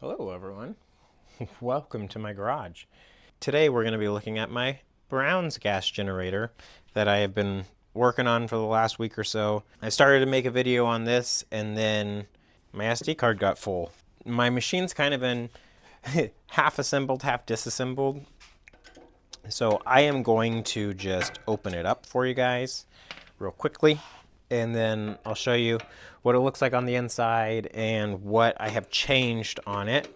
Hello everyone, welcome to my garage. Today we're going to be looking at my Brown's gas generator that I have been working on for the last week or so. I started to make a video on this and then my SD card got full. My machine's kind of been half assembled, half disassembled. So I am going to just open it up for you guys real quickly and then I'll show you what it looks like on the inside and what I have changed on it.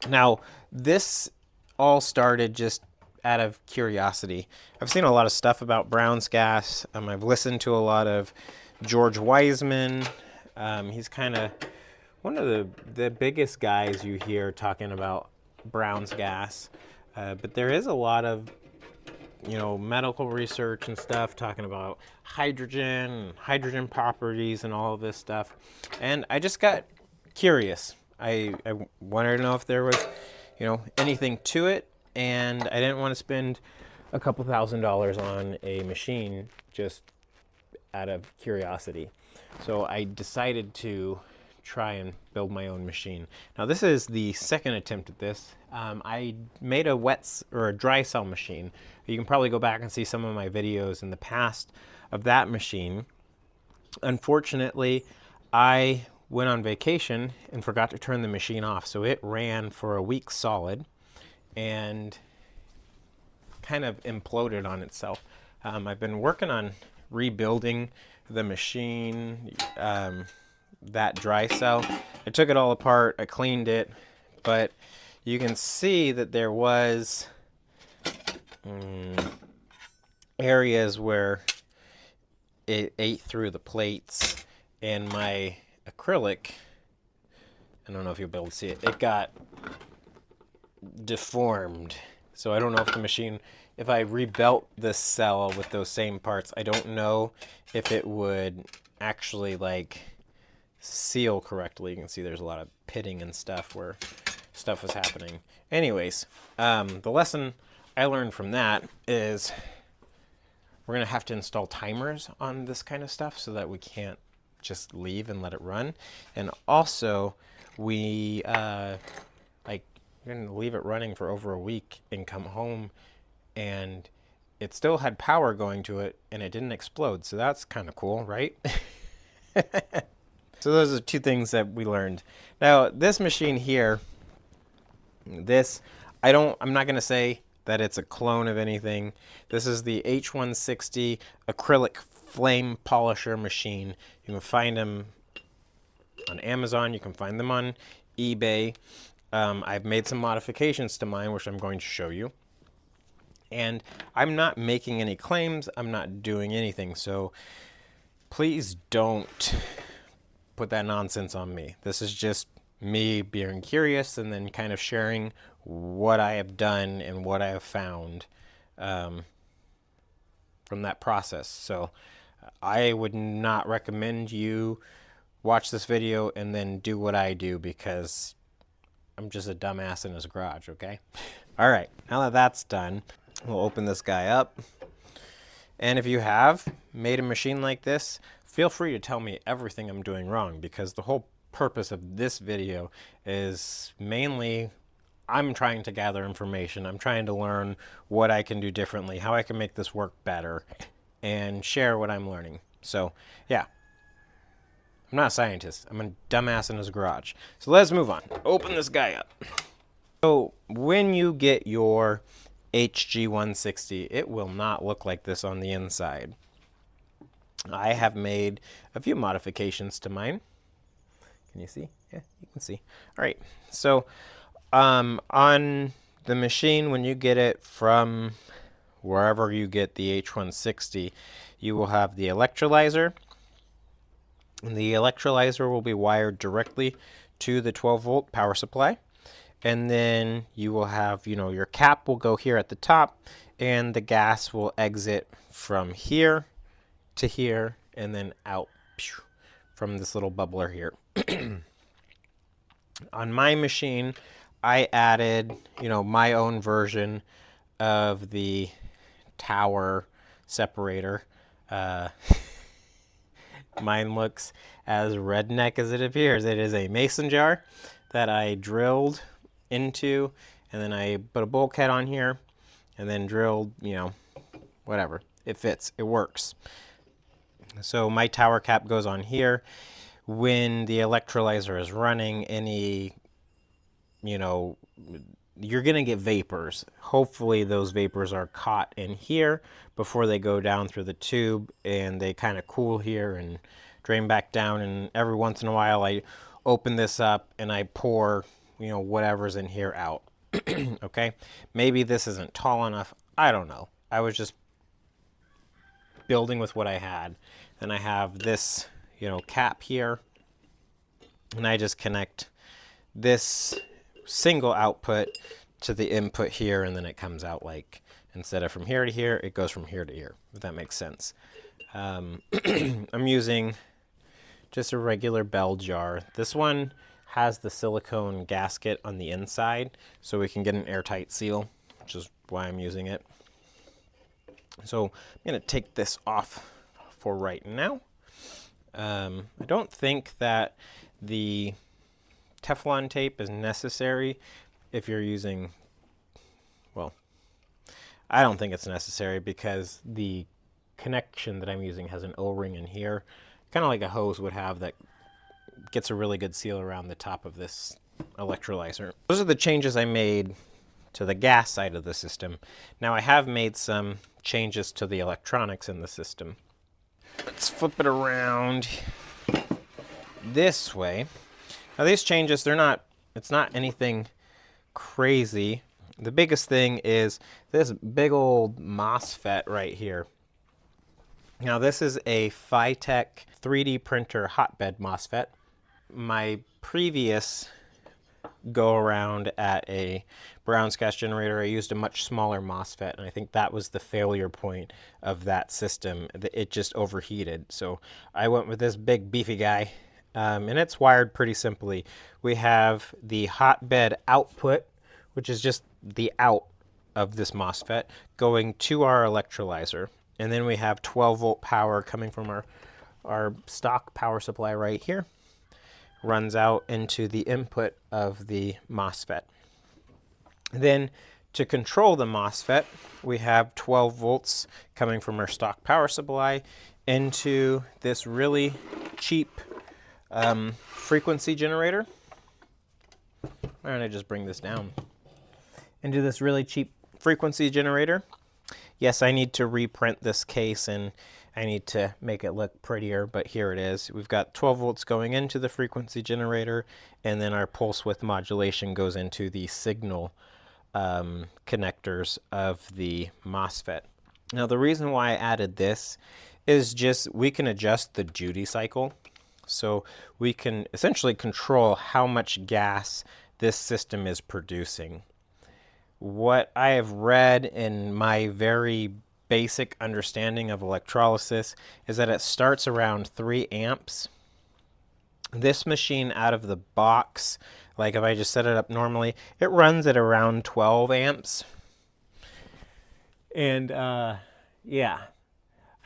Now, this all started just out of curiosity. I've seen a lot of stuff about Brown's gas. I've listened to a lot of George Wiseman. He's kind of one of the biggest guys you hear talking about Brown's gas. But there is a lot of medical research and stuff talking about hydrogen properties and all of this stuff. And I just got curious. I wanted to know if there was, anything to it, and I didn't want to spend a couple $1,000s on a machine just out of curiosity. So I decided to try and build my own machine. Now this is the second attempt at this. I made a dry cell machine. You can probably go back and see some of my videos in the past of that machine. Unfortunately, I went on vacation and forgot to turn the machine off, so it ran for a week solid and kind of imploded on itself. I've been working on rebuilding the machine, that dry cell. I took it all apart, I cleaned it, but you can see that there was areas where it ate through the plates, and my acrylic, I don't know if you'll be able to see it, it got deformed. So I don't know if the machine, if I rebuilt this cell with those same parts, I don't know if it would actually seal correctly. You can see there's a lot of pitting and stuff where stuff was happening. Anyways, the lesson I learned from that is we're going to have to install timers on this kind of stuff so that we can't just leave and let it run. And also, we're going to leave it running for over a week and come home and it still had power going to it and it didn't explode. So that's kind of cool, right? So those are two things that we learned. Now, this machine here, I'm not going to say that it's a clone of anything. This is the H160 acrylic flame polisher machine. You can find them on Amazon. You can find them on eBay. I've made some modifications to mine, which I'm going to show you. And I'm not making any claims. I'm not doing anything. So please don't put that nonsense on me. This is just me being curious and then kind of sharing what I have done and what I have found from that process. So I would not recommend you watch this video and then do what I do, because I'm just a dumbass in his garage, okay? All right, now that that's done, we'll open this guy up. And if you have made a machine like this, feel free to tell me everything I'm doing wrong, because the whole purpose of this video is mainly I'm trying to gather information. I'm trying to learn what I can do differently, how I can make this work better, and share what I'm learning. So, yeah. I'm not a scientist. I'm a dumbass in his garage. So let's move on. Open this guy up. So when you get your HG160, it will not look like this on the inside. I have made a few modifications to mine. Can you see? Yeah, you can see. All right. So on the machine, when you get it from wherever you get the H160, you will have the electrolyzer. And the electrolyzer will be wired directly to the 12-volt power supply. And then you will have, your cap will go here at the top, and the gas will exit from here to here and then out from this little bubbler here. On my machine, I added, my own version of the tower separator. Mine looks as redneck as it appears. It is a mason jar. that I drilled into, and then I put a bulkhead on here, and then drilled, you know, whatever. It fits, it works. So my tower cap goes on here. When the electrolyzer is running, any, you know, you're going to get vapors. Hopefully those vapors are caught in here before they go down through the tube, and they kind of cool here and drain back down. And every once in a while I open this up and I pour, you know, whatever's in here out. Okay, maybe this isn't tall enough, I don't know. I was just building with what I had. Then I have this, you know, cap here, and I just connect this single output to the input here, and then it comes out like, instead of from here to here, it goes from here to here, if that makes sense. I'm using just a regular bell jar. This one has the silicone gasket on the inside, so we can get an airtight seal, which is why I'm using it. So I'm going to take this off for right now. I don't think that the Teflon tape is necessary if you're using, well, I don't think it's necessary because the connection that I'm using has an O-ring in here, kind of like a hose would have, that gets a really good seal around the top of this electrolyzer. Those are the changes I made to the gas side of the system. Now I have made some changes to the electronics in the system. Let's flip it around this way. Now these changes, it's not anything crazy. The biggest thing is this big old MOSFET right here. Now this is a Phytech 3D printer hotbed MOSFET. My previous go around at a Brown's gas generator, I used a much smaller MOSFET, and I think that was the failure point of that system. It just overheated. So I went with this big beefy guy, and it's wired pretty simply. We have the hotbed output, which is just the out of this MOSFET, going to our electrolyzer. And then we have 12 volt power coming from our stock power supply right here. Runs out into the input of the MOSFET. Then to control the MOSFET, we have 12 volts coming from our stock power supply into this really cheap frequency generator. Why don't I just bring this down? Into this really cheap frequency generator. Yes, I need to reprint this case and I need to make it look prettier, but here it is. We've got 12 volts going into the frequency generator, and then our pulse width modulation goes into the signal connectors of the MOSFET. Now the reason why I added this is just we can adjust the duty cycle. So we can essentially control how much gas this system is producing. What I have read in my very basic understanding of electrolysis is that it starts around 3 amps. This machine out of the box, like if I just set it up normally, it runs at around 12 amps. And yeah,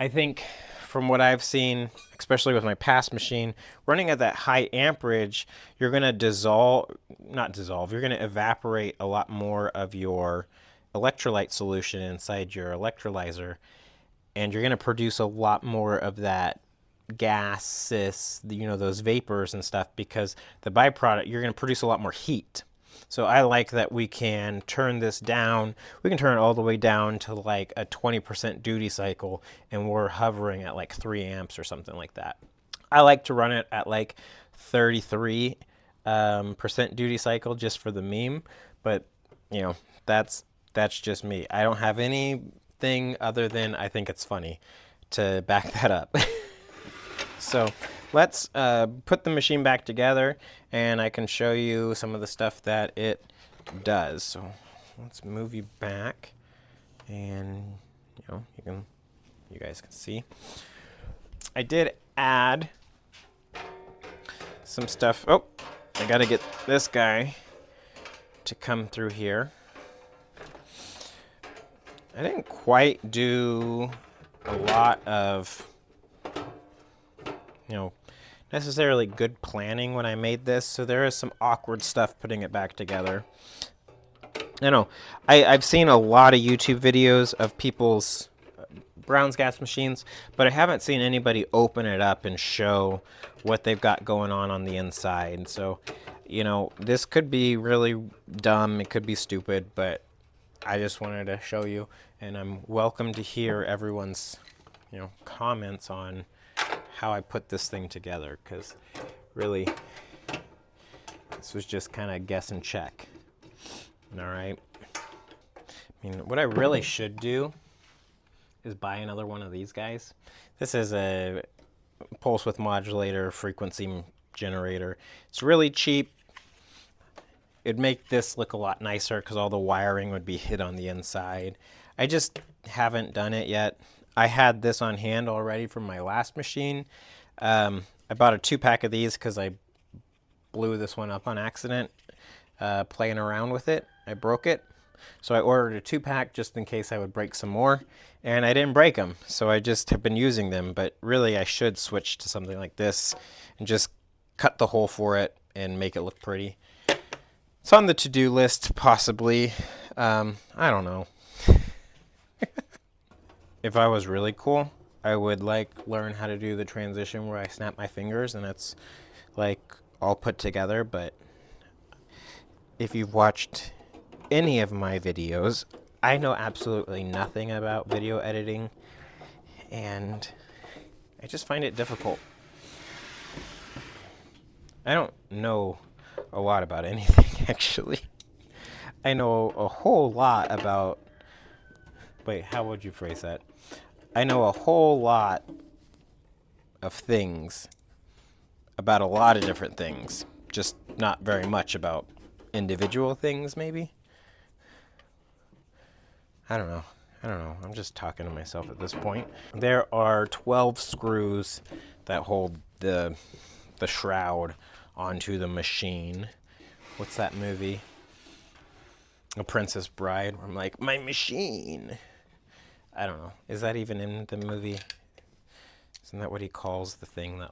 I think from what I've seen, especially with my past machine, running at that high amperage, you're going to you're going to evaporate a lot more of your electrolyte solution inside your electrolyzer, and you're going to produce a lot more of that gases, you know, those vapors and stuff, because the byproduct, you're going to produce a lot more heat. So I like that we can turn this down. We can turn it all the way down to like a 20% duty cycle, and we're hovering at like 3 amps or something like that. I like to run it at like 33% duty cycle just for the meme, but you know, that's just me. I don't have anything other than I think it's funny to back that up. So let's put the machine back together, and I can show you some of the stuff that it does. So let's move you back, and you know, you guys can see. I did add some stuff. Oh, I gotta get this guy to come through here. I didn't quite do a lot of, you know, necessarily good planning when I made this, so there is some awkward stuff putting it back together. I know. I've seen a lot of YouTube videos of people's Brown's gas machines, but I haven't seen anybody open it up and show what they've got going on the inside. So, you know, this could be really dumb. It could be stupid, but I just wanted to show you, and I'm welcome to hear everyone's, you know, comments on how I put this thing together, because really, this was just kind of guess and check. All right. I mean, what I really should do is buy another one of these guys. This is a pulse width modulator frequency generator. It's really cheap. It'd make this look a lot nicer because all the wiring would be hid on the inside. I just haven't done it yet. I had this on hand already from my last machine. I bought a 2-pack of these because I blew this one up on accident playing around with it. I broke it. So I ordered a 2-pack just in case I would break some more, and I didn't break them, so I just have been using them. But really I should switch to something like this and just cut the hole for it and make it look pretty. It's on the to-do list, possibly. I don't know. If I was really cool, I would learn how to do the transition where I snap my fingers and it's like all put together. But if you've watched any of my videos, I know absolutely nothing about video editing, and I just find it difficult. I don't know a lot about anything, actually. I know a whole lot about... Wait, how would you phrase that? I know a whole lot of things about a lot of different things, just not very much about individual things, maybe? I don't know. I'm just talking to myself at this point. There are 12 screws that hold the shroud onto the machine. What's that movie? A Princess Bride, where I'm like, my machine. I don't know. Is that even in the movie? Isn't that what he calls the thing that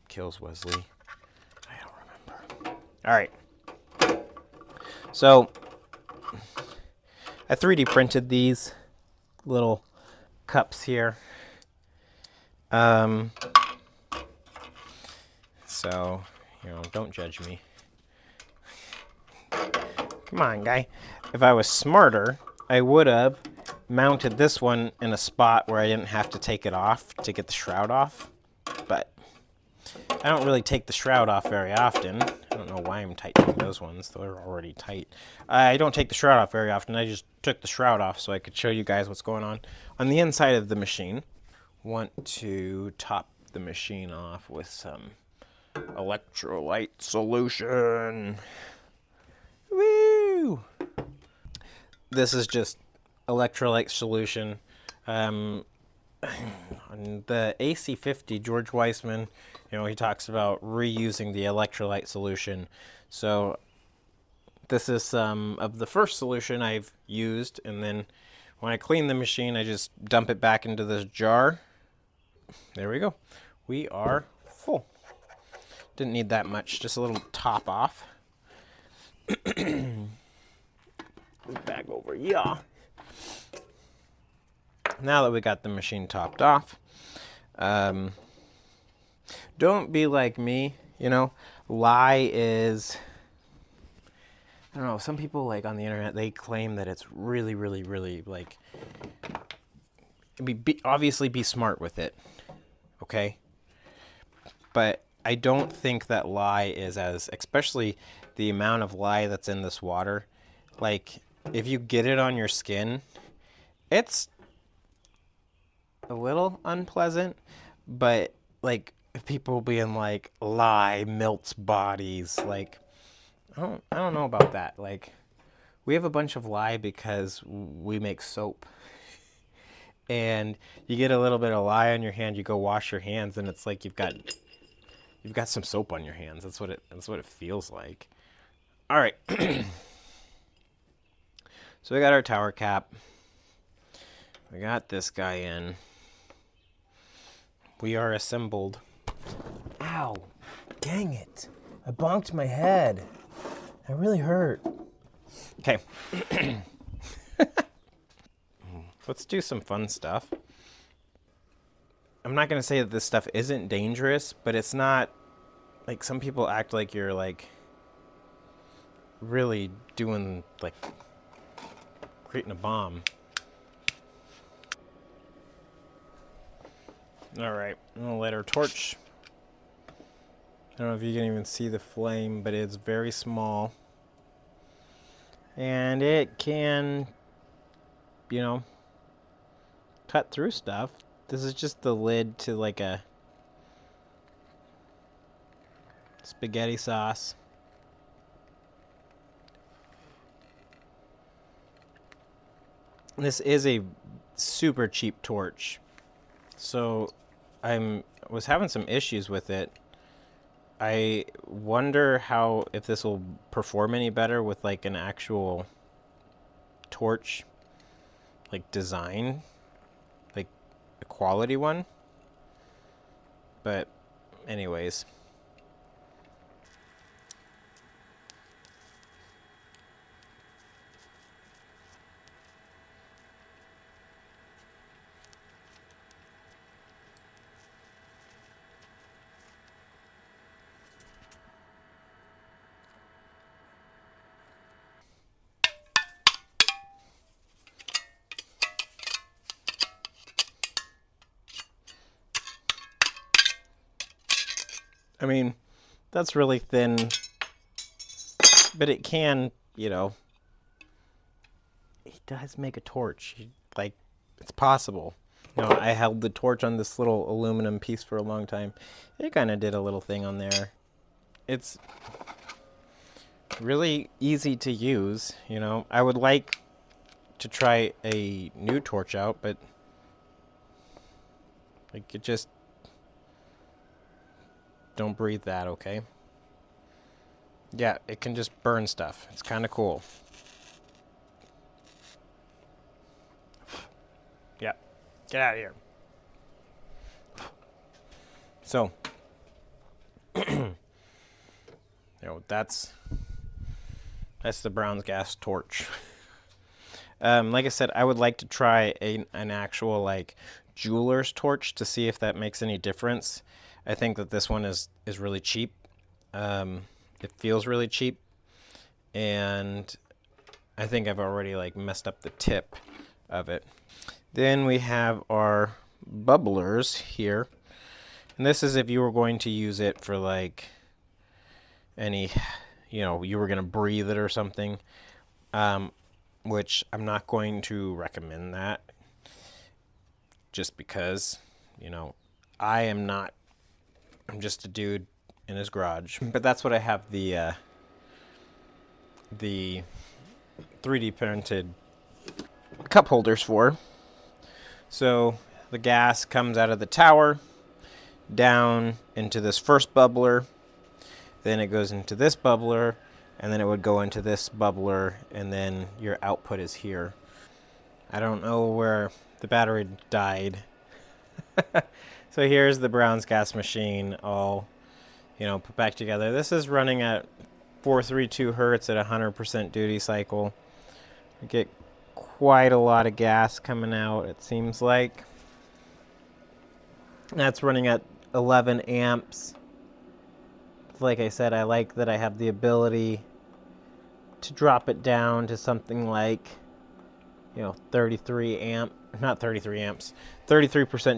kills Wesley? I don't remember. All right. So I 3D printed these little cups here. So, you know, don't judge me. Come on, guy. If I was smarter, I would have mounted this one in a spot where I didn't have to take it off to get the shroud off. But I don't really take the shroud off very often. I don't know why I'm tightening those ones. They're already tight. I don't take the shroud off very often. I just took the shroud off so I could show you guys what's going on the inside of the machine. Want to top the machine off with some electrolyte solution. Woo! This is just electrolyte solution. On the AC50, George Weissman, you know, he talks about reusing the electrolyte solution. So this is some of the first solution I've used, and then when I clean the machine, I just dump it back into this jar. There we go. We are full. Didn't need that much, just a little top off. Back over, yeah. Now that we got the machine topped off, don't be like me, you know. Lye is, I don't know, some people on the internet, they claim that it's really, really, really obviously be smart with it, okay? But I don't think that lye is especially the amount of lye that's in this water, if you get it on your skin, it's a little unpleasant, but people being lye melts bodies, I don't know about that. We have a bunch of lye because we make soap, and you get a little bit of lye on your hand, you go wash your hands, and it's you've got some soap on your hands. That's what it feels like. All right. So we got our tower cap. We got this guy in. We are assembled. Ow. Dang it. I bonked my head. That really hurt. Okay. Let's do some fun stuff. I'm not going to say that this stuff isn't dangerous, but it's not like some people act like you're like really doing like creating a bomb. All right, I'm gonna light our torch. I don't know if you can even see the flame, but it's very small. And it can, you know, cut through stuff. This is just the lid to like a spaghetti sauce. This is a super cheap torch. So I was having some issues with it. I wonder how if this will perform any better with like an actual torch like design, like a quality one. But anyways, I mean, that's really thin, but it can, you know, he does make a torch. Like, it's possible. You know, I held the torch on this little aluminum piece for a long time. It kind of did a little thing on there. It's really easy to use, you know. I would like to try a new torch out, but like it just don't breathe that, okay? Yeah, it can just burn stuff. It's kind of cool. Yeah, get out of here. So, you know, that's the Brown's gas torch. Like I said, I would like to try an actual like jeweler's torch to see if that makes any difference. I think that this one is really cheap. It feels really cheap, and I think I've already like messed up the tip of it. Then we have our bubblers here, and this is if you were going to use it for like any, you know, you were going to breathe it or something, which I'm not going to recommend that just because, you know, I'm just a dude in his garage. But that's what I have the 3D printed cup holders for. So the gas comes out of the tower down into this first bubbler, then it goes into this bubbler, and then it would go into this bubbler, and then your output is here. I don't know where the battery died. So here's the Brown's gas machine all, you know, put back together. This is running at 432 hertz at 100% duty cycle. We get quite a lot of gas coming out, it seems like. That's running at 11 amps. Like I said, I like that I have the ability to drop it down to something like, you know, 33%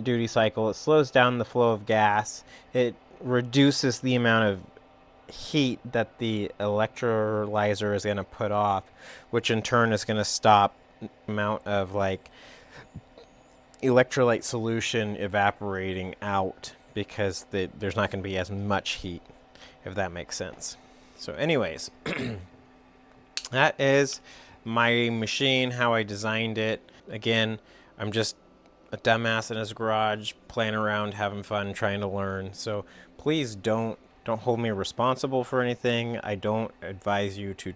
duty cycle. It slows down the flow of gas. It reduces the amount of heat that the electrolyzer is going to put off, which in turn is going to stop the amount of like electrolyte solution evaporating out because there's not going to be as much heat, if that makes sense. So anyways, that is my machine, how I designed it. Again, I'm just a dumbass in his garage, playing around, having fun, trying to learn. So please don't hold me responsible for anything. I don't advise you to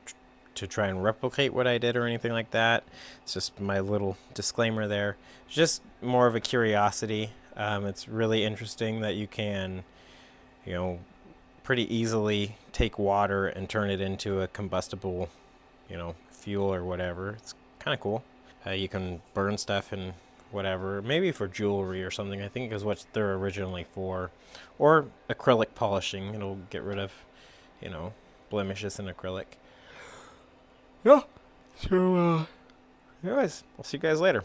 try and replicate what I did or anything like that. It's just my little disclaimer there. It's just more of a curiosity. It's really interesting that you can, you know, pretty easily take water and turn it into a combustible, fuel or whatever. It's kind of cool. You can burn stuff and whatever, maybe for jewelry or something. I think is what they're originally for, or acrylic polishing. It'll get rid of, blemishes in acrylic. Yeah. So, anyways, I'll see you guys later.